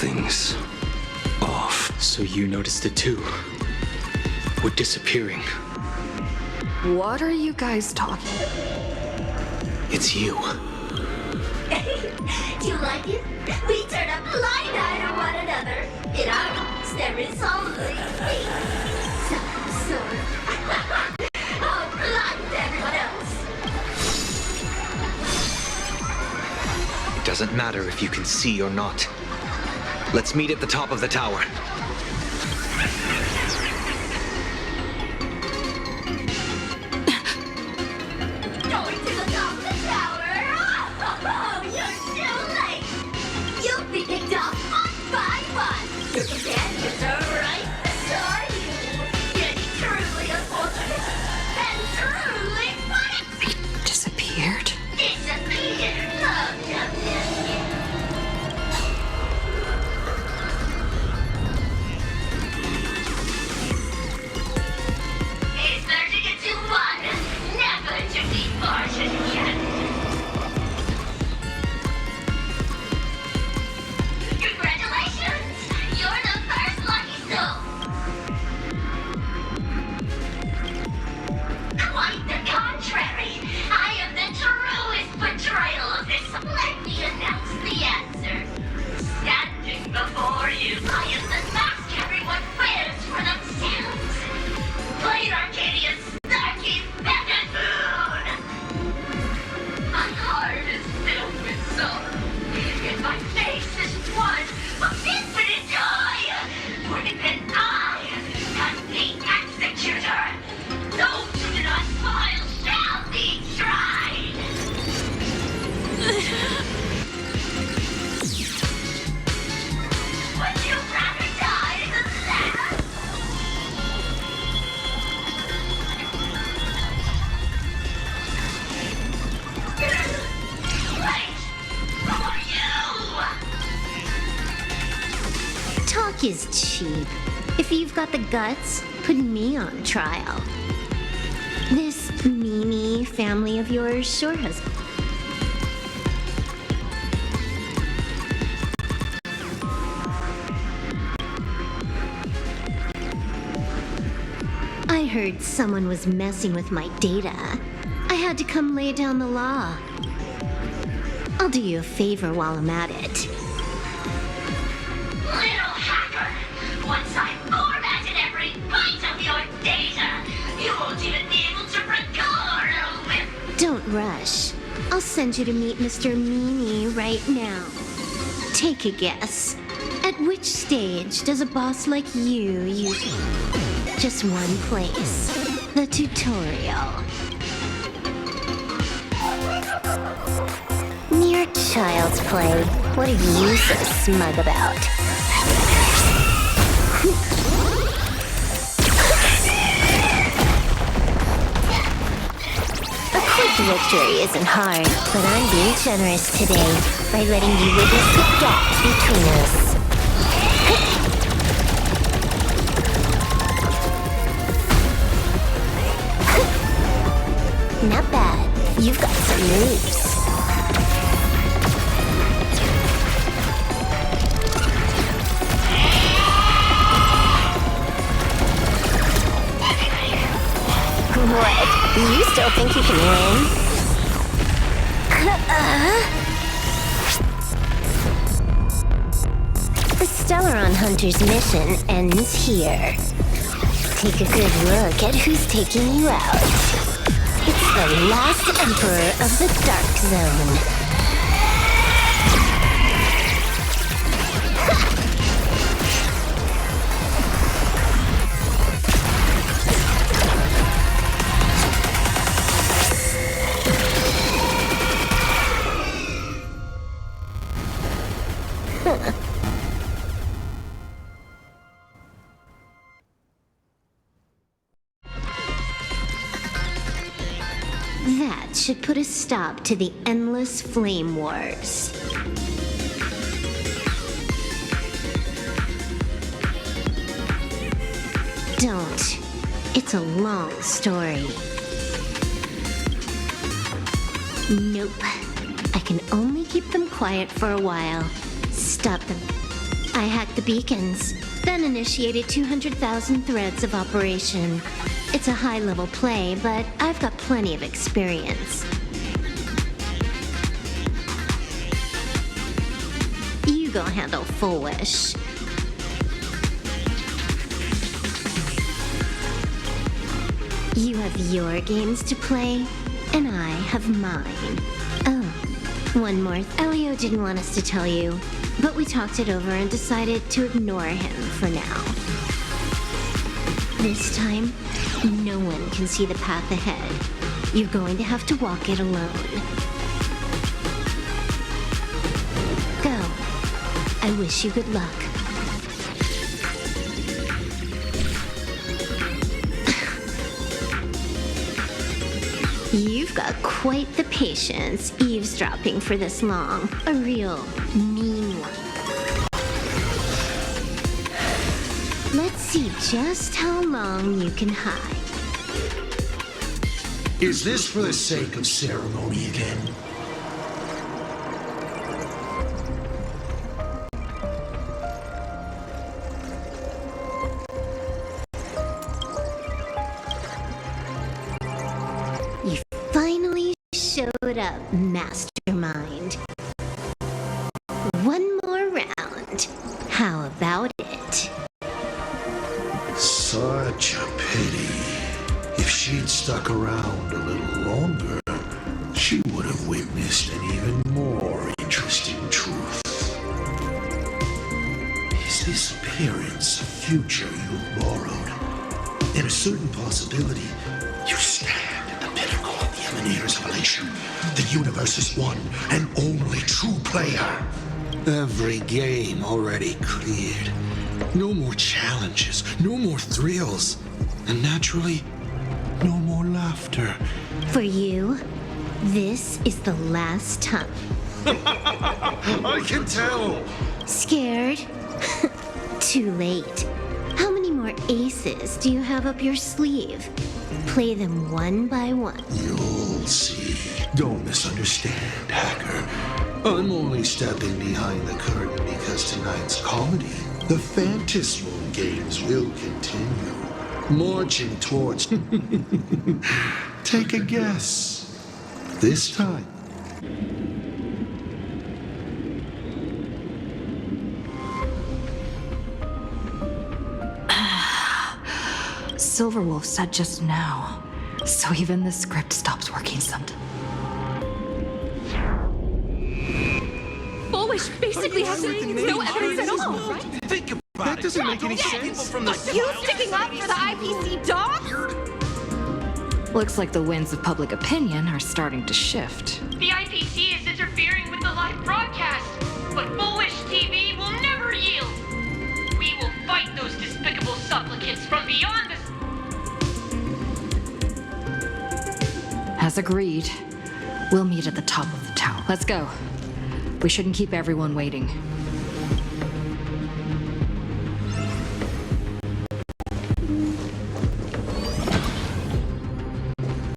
Something's off. So you noticed it too. We're disappearing. What are you guys talking? It's you. Do you like it? We turn a blind eye to one another. In our lives, there is only me. So, I'll blind everyone else. It doesn't matter if you can see or not. Let's meet at the top of the tower. Going to the top of the tower? Oh, you're too late. You'll be picked off one by one. Your companions are right beside you. Getting truly unfortunate and truly funny. Disappeared? Disappeared. Oh, He's merging into one. Never to be fortune yet. Congratulations! You're the first lucky soul. Quite the contrary. I am the truest portrayal of this. Let me announce the answer. Standing before you, I am the mask everyone wears for themselves. Plain Arcadia's snarky method moon. My heart is filled with sorrow, and my face is one of infinite joy. For even I am the executor. Those who do not smile shall be tried. Would you rather die than that? Wait! Who are you? Talk is cheap. If you've got the guts, put me on trial. This Mimi family of yours sure has. I heard someone was messing with my data. I had to come lay down the law. I'll do you a favor while I'm at it. Little hacker! Once I formatted every byte of your data, you won't even be able to record a whip. Don't rush. I'll send you to meet Mr. Meanie right now. Take a guess. At which stage does a boss like you usually? Just one place. The tutorial. Mere child's play. What are you so smug about? A quick victory isn't hard, but I'm being generous today by letting you witness the gap between us. Not bad. You've got some moves. What? You still think you can win? The Stellaron Hunter's mission ends here. Take a good look at who's taking you out. It's the last Emperor of the Dark Zone. That should put a stop to the endless flame wars. Don't. It's a long story. Nope. I can only keep them quiet for a while. Stop them. I hacked the beacons, then initiated 200,000 threads of operation. It's a high-level play, but I've got plenty of experience. You go handle Full Wish. You have your games to play, and I have mine. Oh, one more. Elio didn't want us to tell you, but we talked it over and decided to ignore him for now. This time, no one can see the path ahead. You're going to have to walk it alone. Go. I wish you good luck. You've got quite the patience eavesdropping for this long. A real mean one. Let's see just how long you can hide. Is this for the sake of ceremony again? You finally showed up, Mastermind. One more round. How about it? Such a pity. If she'd stuck around a little longer, she would have witnessed an even more interesting truth. Is this appearance a future you've borrowed? In a certain possibility, you stand at the pinnacle of the Emanier's revelation. The universe's one and only true player. Every game already cleared. No more challenges, no more thrills, and naturally, no more laughter. For you, this is the last time. I can tell! Scared? Too late. How many more aces do you have up your sleeve? Play them one by one. You'll see. Don't misunderstand, Hacker. I'm only stepping behind the curtain because tonight's comedy, the Phantasmal games, will continue. Marching towards... Take a guess. This time. Silverwolf said just now. So even the script stops working sometimes. Full-Wish basically has no evidence at all, right? Think about That it. doesn't make any sense. People from the You sticking up for the IPC dog? Looks like the winds of public opinion are starting to shift. The IPC is interfering with the live broadcast, but Full-Wish TV will never yield. We will fight those despicable supplicants from beyond the... As agreed, we'll meet at the top of the tower. Let's go. We shouldn't keep everyone waiting.